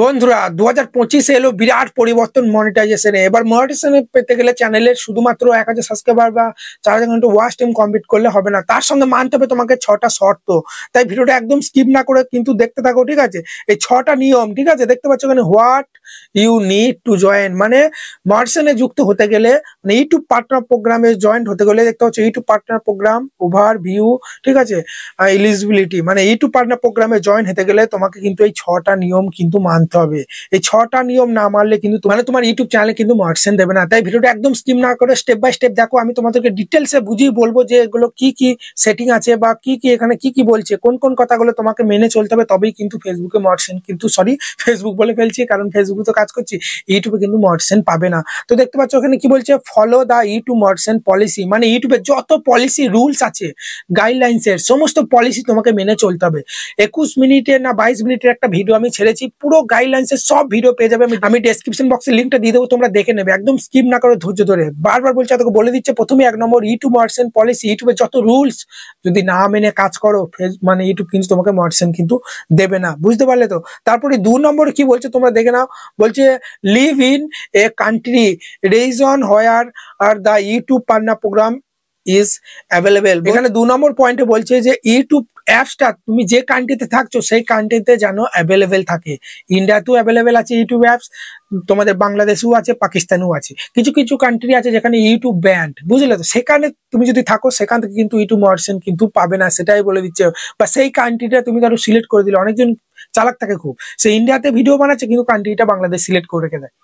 বন্ধুরা 2025 এলো বিরাট পরিবর্তন মনিটাইজেশনে। এবার মনিটাইজেশনে পেতে গেলে চ্যানেলের শুধুমাত্র 1000 সাবস্ক্রাইবার বা 4000 ঘন্টা ওয়াচ টাইম কমপ্লিট করলে হবে না, তার সঙ্গে মানতে হবে তোমাকে 6টা শর্ত। তাই ভিডিওটা একদম স্কিপ না করে কিন্তু দেখতে থাকো, ঠিক আছে? এই 6টা নিয়ম, ঠিক আছে? দেখতে পাচ্ছ এখানে what you need to join, মানে মনিটাইজেশনে যুক্ত হতে গেলে, মানে ইউটিউব পার্টনার প্রোগ্রামে জয়েন্ট হতে গেলে দেখতে পাচ্ছ ইউটিউব পার্টনার প্রোগ্রাম ওভারভিউ, ঠিক আছে? এলিজিবিলিটি, মানে ইউটিউব পার্টনার প্রোগ্রামে জয়েন হতে গেলে তোমাকে কিন্তু এই 6টা নিয়ম কিন্তু মানতে হবে। এই 6টা নিয়ম না মানলে কিন্তু মানে তোমার ইউটিউব চ্যানেলে কিন্তু মনিটাইজেশন দেবে না। তাই ভিডিওটা একদম স্কিপ না করে স্টেপ বাই স্টেপ দেখো। আমি তোমাদেরকে ডিটেলসে বুঝিয়ে বলবো যে এগুলো কি কি সেটিং আছে বা কি কি এখানে কি কি বলছে, কোন কোন কথাগুলো তোমাকে মেনে চলতে হবে, তবেই কিন্তু ফেসবুকে মনিটাইজেশন কিন্তু ফেসবুক বলে ফেলছি কারণ ফেসবুকে তো কাজ করছি, ইউটিউবে কিন্তু মনিটাইজেশন পাবে না। তো দেখতে পাচ্ছ ওখানে কি বলছে, follow the YouTube monetization policy, মানে ইউটিউবে যত পলিসি রুলস আছে গাইডলাইন্সের সমস্ত পলিসি তোমাকে মেনে চলতে হবে। 21 মিনিটের না 22 মিনিটের একটা ভিডিও আমি ছেড়েছি, পুরো গাইডলাইন্সের সব ভিডিও পেয়ে যাবে। আমি ডেসক্রিপশন বক্সে লিঙ্কটা দিয়ে দেবো, তোমরা দেখে নেবে, একদম স্কিপ না করে ধৈর্য ধরে। বারবার বলছে, তোকে বলে দিচ্ছে প্রথমে 1 নম্বর ইউটিউব মনিটাইজেশন পলিসি। ইউটিউবে যত রুলস যদি না মেনে কাজ করো মানে ইউটিউব কিন্তু তোমাকে মনিটাইজেশন কিন্তু দেবে না, বুঝতে পারলে তো? তারপরে 2 নম্বর কি বলছে তোমরা দেখে নাও, বলছে live in a country reason where are the YouTube partner program is available. এখানে 2 নম্বর পয়েন্টে বলছে যে ইউটিউব অ্যাপসটা তুমি যে কান্ট্রিতে থাকছো সেই কান্ট্রিতে যেন অ্যাভেলেবেল থাকে। ইন্ডিয়াতেও অ্যাভেলেবেল আছে ইউটিউব অ্যাপস, তোমাদের বাংলাদেশেও আছে, পাকিস্তানেও আছে। কিছু কিছু কান্ট্রি আছে যেখানে ইউটিউব ব্যান্ড, বুঝলে তো? সেখানে তুমি যদি থাকো সেখান থেকে কিন্তু ইউটিউব মনিটাইজেশন কিন্তু পাবে না, সেটাই বলে দিচ্ছে। বা সেই কান্ট্রিটা তুমি ধরো সিলেক্ট করে দিলে, অনেকজন চালাক থাকে খুব, সে ইন্ডিয়াতে ভিডিও বানাচ্ছে কিন্তু কান্ট্রিটা বাংলাদেশ সিলেক্ট করে রেখে দেয়,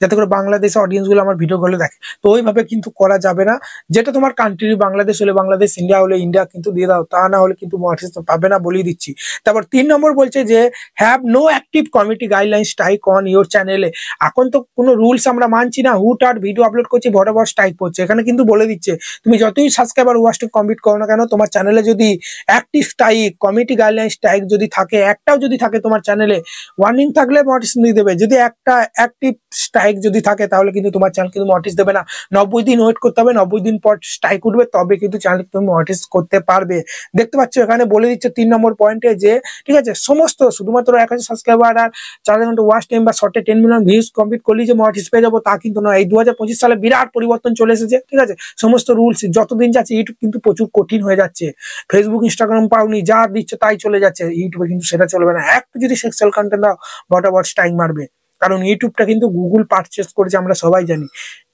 যাতে করে বাংলাদেশের অডিয়েন্স গুলো আমার ভিডিও গুলো দেখে। তো ওইভাবে কিন্তু করা যাবে না। যেটা তোমার কান্ট্রি বাংলাদেশ হলে বাংলাদেশ, ইন্ডিয়া হলে ইন্ডিয়া কিন্তু দিয়ে দাও, তা না হলে কিন্তু মনিটাইজেশন পাবে না, বলেই দিচ্ছি। তারপর 3 নম্বর বলছে যে have no active community guideline strike on your চ্যানেলে। এখন তো কোনো রুলস আমরা মানছি না, হুট আর ভিডিও আপলোড করছি, বরাবর স্ট্রাইক করছে। এখানে কিন্তু বলে দিচ্ছে তুমি যতই সাবস্ক্রাইবার ওয়াচ টাইম কমপ্লিট করো না কেন, তোমার চ্যানেলে যদি active strike community guideline strike যদি থাকে, একটাও যদি থাকে তোমার চ্যানেলে, ওয়ার্নিং থাকলে মনিটাইজেশন দিয়ে দেবে। যদি একটা অ্যাক্টিভ স্ট্রাইক যদি থাকে তাহলে কিন্তু তোমার চ্যানেল কিন্তু মনিটাইজ দেবে না। 90 দিন ওয়েট করতে হবে, 90 দিন পর স্ট্রাইক উঠবে, তবে কিন্তু চ্যানেল তুমি মনিটাইজ করতে পারবে। দেখতে পাচ্ছ এখানে বলে দিচ্ছে 3 নম্বর পয়েন্টে যে ঠিক আছে, সমস্ত শুধুমাত্র 1000 সাবস্ক্রাইবার আর 4000 ঘন্টা ওয়াচ টাইম বা শর্টে 10 মিলিয়ন ভিউজ কমপ্লিট করলেই যে মনিটাইজ পেয়ে যাবো তা কিন্তু নয়। এই 2025 সালে বিরাট পরিবর্তন চলে এসেছে, ঠিক আছে? সমস্ত রুলস যতদিন যাচ্ছে ইউটিউব কিন্তু প্রচুর কঠিন হয়ে যাচ্ছে। ফেসবুক ইনস্টাগ্রাম পাওনি, যা দিচ্ছে তাই চলে যাচ্ছে, ইউটিউবে কিন্তু সেটা চলবে না। একটু যদি সেক্সুয়াল কন্টেন্ট দাও বরাবর স্ট্রাইক মারবে, কারণ ইউটিউবটা কিন্তু গুগল পারচেস করেছে, আমরা সবাই জানি।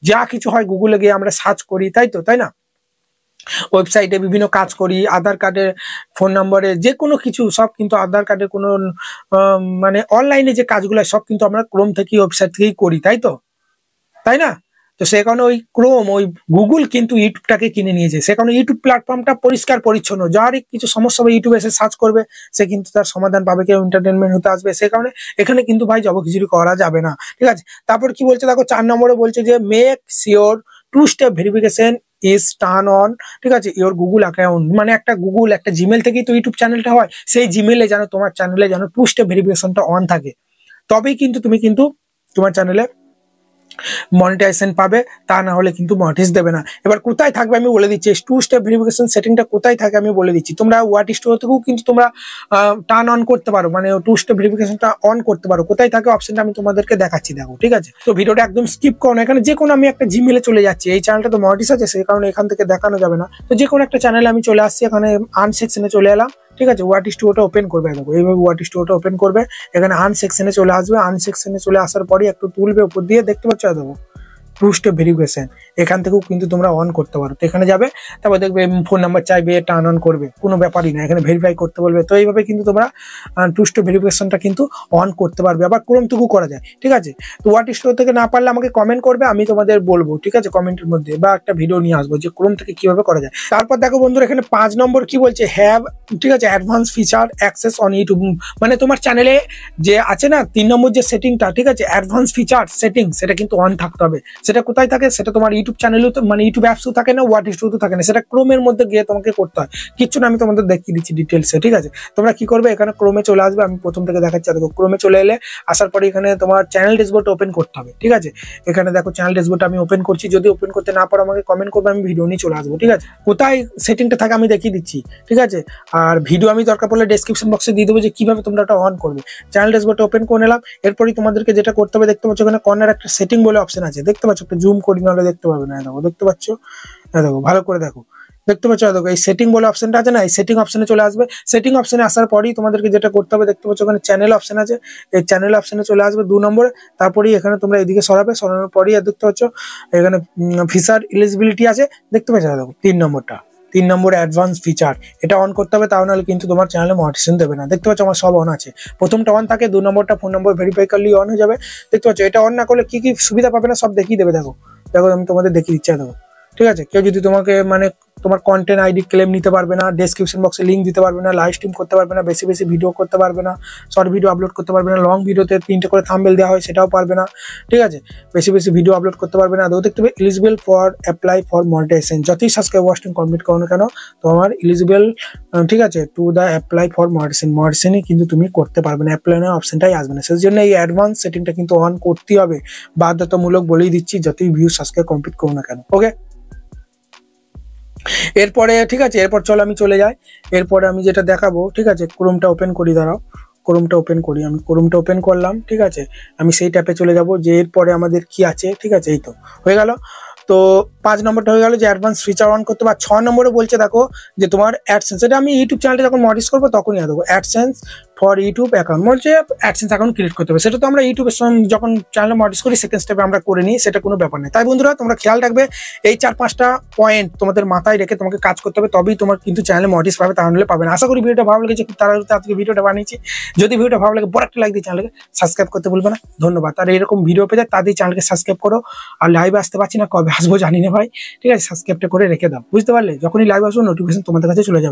যা কিছু হয় গুগলে গিয়ে আমরা সার্চ করি, তাই তো, তাই না? ওয়েবসাইটে বিভিন্ন কাজ করি, আধার কার্ডের ফোন নম্বরে যে কোনো কিছু সব কিন্তু আধার কার্ডের কোনো মানে অনলাইনে যে কাজগুলো সব কিন্তু আমরা ক্রোম থেকে ওয়েবসাইট থেকেই করি, তাই তো, তাই না? তো সে কারণে ওই ক্রোম, ওই গুগল কিন্তু ইউটিউবটাকে কিনে নিয়েছে। সে কারণে ইউটিউব প্ল্যাটফর্মটা পরিষ্কার পরিচ্ছন্ন, যার কিছু সমস্যা হবে ইউটিউবে এসে সার্চ করবে, সে কিন্তু তার সমাধান পাবে, কেউ এন্টারটেনমেন্ট হতে আসবে। সে কারণে এখানে কিন্তু ভাই জবখিচুরি করা যাবে না, ঠিক আছে? তারপর কি বলছে দেখো, 4 নম্বরে বলছে যে make sure 2 step verification is turn on, ঠিক আছে, ইওর গুগল অ্যাকাউন্ট। মানে একটা গুগল, একটা জিমেল থেকেই তো ইউটিউব চ্যানেলটা হয়, সেই জিমেলে যেন তোমার চ্যানেলে যেন 2 স্টেপ ভেরিফিকেশনটা অন থাকে, তবেই কিন্তু তুমি কিন্তু তোমার চ্যানেলে মনিটাইজেশন পাবে, তা না হলে কিন্তু মনিটাইজ দেবে না। এবার কোথায় থাকবে আমি বলে দিচ্ছি, 2 স্টেপ ভেরিফিকেশন সেটিংটা কোথায় থাকে আমি বলে দিচ্ছি। তোমরা ওয়াট স্টোর থেকেও কিন্তু তোমরা টার্ন অন করতে পারো, মানে 2 স্টেপ ভেরিফিকেশনটা অন করতে পারো। কোথায় থাকে অপশনটা আমি তোমাদেরকে দেখাচ্ছি, দেখো, ঠিক আছে? তো ভিডিওটা একদম স্কিপ করো না। এখানে যে কোনো আমি একটা জিমেলে চলে যাচ্ছি, এই চ্যানেলটা তো মনিটাইজ আছে সেই কারণে এখান থেকে দেখানো যাবে না। তো যে কোনো একটা চ্যানেলে আমি চলে আসছি, এখানে আর্ন সেকশনে চলে এলাম, ঠিক আছে? ওয়াট স্টোরটা ওপেন করবে, দেখো এইভাবে ওয়াট স্টোরটা ওপেন করবে, এখানে আর্ন সেকশনে চলে আসবে। আর্ন সেকশনে চলে আসার পরে একটু তুলবে উপর দিয়ে, দেখতে পাচ্ছ দেখো 2 স্টেপ ভেরিফিকেশন, এখান থেকেও কিন্তু তোমরা অন করতে পারো। তো এখানে যাবে, তারপর দেখবে ফোন নাম্বার চাইবে, টার্ন অন করবে, কোনো ব্যাপারই না, এখানে ভেরিফাই করতে বলবে। তো এইভাবে কিন্তু তোমরা 2 স্টেপ ভেরিফিকেশনটা কিন্তু অন করতে পারবে। আবার ক্রোম থেকেও করা যায়, ঠিক আছে? তো হোয়াট স্টোর থেকে না পারলে আমাকে কমেন্ট করবে, আমি তোমাদের বলবো, ঠিক আছে, কমেন্টের মধ্যে, বা একটা ভিডিও নিয়ে আসবো যে ক্রোম থেকে কিভাবে করা যায়। তারপর দেখো বন্ধুরা, এখানে 5 নম্বর কি বলছে, হ্যাভ, ঠিক আছে, advance feature access on YouTube. মানে তোমার চ্যানেলে যে আছে না 3 নম্বর যে সেটিংটা, ঠিক আছে, অ্যাডভান্স ফিচার সেটিং, সেটা কিন্তু অন থাকতে হবে। সেটা কোথায় থাকে, সেটা তোমার ইউটিউব চ্যানেলেও মানে ইউটিউব অ্যাপসও থাকে না, হোয়াট স্টুডিওতে থাকে না, সেটা ক্রোমের মধ্যে গিয়ে তোমাকে করতে হয়। কিচ্ছু না, আমি তোমাদের দেখিয়ে দিচ্ছি ডিটেলসে, ঠিক আছে। তোমরা কি করবে, এখানে ক্রোমে চলে আসবে, আমি প্রথম থেকে দেখাচ্ছি। দেখো ক্রোমে চলে এলে আসার পরে এখানে তোমার চ্যানেল ড্যাশবোর্ড ওপেন করতে হবে, ঠিক আছে। এখানে দেখো চ্যানেল ড্যাশবোর্ড আমি ওপেন করছি, যদি ওপেন করতে না পারো আমাকে কমেন্ট করবে, আমি ভিডিও নিয়ে চলে আসবো, ঠিক আছে। কোথায় সেটিংটা থাকে আমি দেখিয়ে দিচ্ছি, ঠিক আছে। আর ভিডিও আমি দরকার পড়লে ডেসক্রিপশন বক্সে দিয়ে দেবো যে কিভাবে তোমরা এটা অন করবে। চ্যানেল ড্যাশবোর্ড ওপেন করে নিলাম, এরপরই তোমাদেরকে যেটা করতে হবে, দেখতে পাচ্ছ এখানে কর্নার একটা সেটিং বলে অপশন আছে, দেখতে পাচ্ছ, একটু জুম করি নাহলে দেখতে পাবে না, দেখো দেখতে পাচ্ছ, দেখো ভালো করে দেখো, দেখতে পাচ্ছ, দেখো এই সেটিং বলে অপশনটা আছে না, এই সেটিং অপশনে চলে আসবে। সেটিং অপশনে আসার পরেই তোমাদেরকে যেটা করতে হবে, দেখতে পাচ্ছ ওখানে চ্যানেল অপশন আছে, এই চ্যানেল অপশনে চলে আসবে 2 নম্বরে। তারপরেই এখানে তোমরা এদিকে সরাবে, সরানোর পরেই দেখতে পাচ্ছ এখানে ফিচার এলিজিবিলিটি আছে, দেখতে পাচ্ছ, দেখো 3 নম্বর অ্যাডভান্স ফিচার, এটা অন করতে হবে, তাও নাহলে কিন্তু তোমার চ্যানেলে মনিটাইজেশন দেবে না। দেখতে পাচ্ছ আমার সব অন আছে, প্রথমটা অন থাকে, 2 নম্বরটা ফোন নম্বর ভেরিফাই করলেই অন হয়ে যাবে। দেখতে পাচ্ছ এটা অন না করলে কি কি সুবিধা পাবে না সব দেখিয়ে দেবে, দেখো দেখো আমি তোমাদের দেখিয়ে দিচ্ছি, দেখো, ঠিক আছে। কেউ যদি তোমাকে মানে তোমার কন্টেন্ট আইডি ক্লেম নিতে পারবে না, ডেসক্রিপশন বক্সে লিঙ্ক দিতে পারবে না, লাইভ স্ট্রিম করতে পারবে না, বেশি বেশি ভিডিও করতে পারবে না, শর্ট ভিডিও আপলোড করতে পারবে না, লং ভিডিওতে 3টে করে থাম্বনেল দেওয়া হয় সেটাও পারবে না, ঠিক আছে। বেশি বেশি ভিডিও আপলোড করতে পারবে না। দেখতে হবে eligible for apply for monetization, যতই সাবস্ক্রাইব ওয়াচিং কমপ্লিট করো না কেন তোমার এলিজিবল, ঠিক আছে, টু দ্য অ্যাপ্লাই ফর মনিটাইজেশনই কিন্তু তুমি করতে পারবে না, অ্যাপ্লাই না অপশনটাই আসবে না। সেই জন্য এই অ্যাডভান্স সেটিংটা কিন্তু অন করতেই হবে, বাধ্যতামূলক বলেই দিচ্ছি, যতই ভিউ সাবস্ক্রাইব কমপ্লিট করো না কেন, ওকে। এরপরে ঠিক আছে, এরপর চলো আমি চলে যাই, এরপরে আমি যেটা দেখাবো, ঠিক আছে, ক্রোমটা ওপেন করি, দাঁড়াও ক্রোমটা ওপেন করি, আমি ক্রোমটা ওপেন করলাম, ঠিক আছে। আমি সেই ট্যাপে চলে যাব, যে এরপরে আমাদের কি আছে, ঠিক আছে, এই তো হয়ে গেল। তো 5 নম্বরটা হয়ে গেল যে অ্যাডভান্স ফিচার অন করতে, বা 6 নম্বরে বলছে দেখো যে তোমার অ্যাডসেন্স, এটা আমি ইউটিউব চ্যানেলটা যখন মডিফাই করবো তখনই দেবো অ্যাডসেন্স ফর ইউটিউব অ্যাকাউন্ট, বলছে অ্যাডসেন্স অ্যাকাউন্ট ক্রিয়েট করতে হবে। সেটা তো আমরা ইউটিউবের সঙ্গে যখন চ্যানেল মডিফাই করি সেকেন্ড স্টেপে আমরা করে নিই, সেটা কোনো ব্যাপার নেই। তাই বন্ধুরা তোমরা খেয়াল রাখবে, এই 4-5টা পয়েন্ট তোমাদের মাথায় রেখে তোমাকে কাজ করতে হবে, তবেই তোমার কিন্তু চ্যানেলে মডিফাই পাবে, তাহলে পাবে না। আশা করি ভিডিওটা ভালো লেগেছে, খুব তাড়াতাড়ি আজকে ভিডিওটা বানিয়েছি। যদি ভিডিওটা ভালো লাগে বড় একটা লাইক দিয়ে চ্যানেলকে সাবস্ক্রাইব করতে ভুলবে না, ধন্যবাদ। আর এরকম ভিডিও পেয়ে যায় তাদের চ্যানেলকে সাবস্ক্রাইব করো। আর লাইভে আসতে পারছি না, কবে আসবো জানি না ভাই, ঠিক আছে, সাবস্ক্রাইবটা করে রেখে দাও, বুঝতে পারলে? যখনই লাইভ আসবো নোটিফিকেশন তোমাদের কাছে চলে যাবে।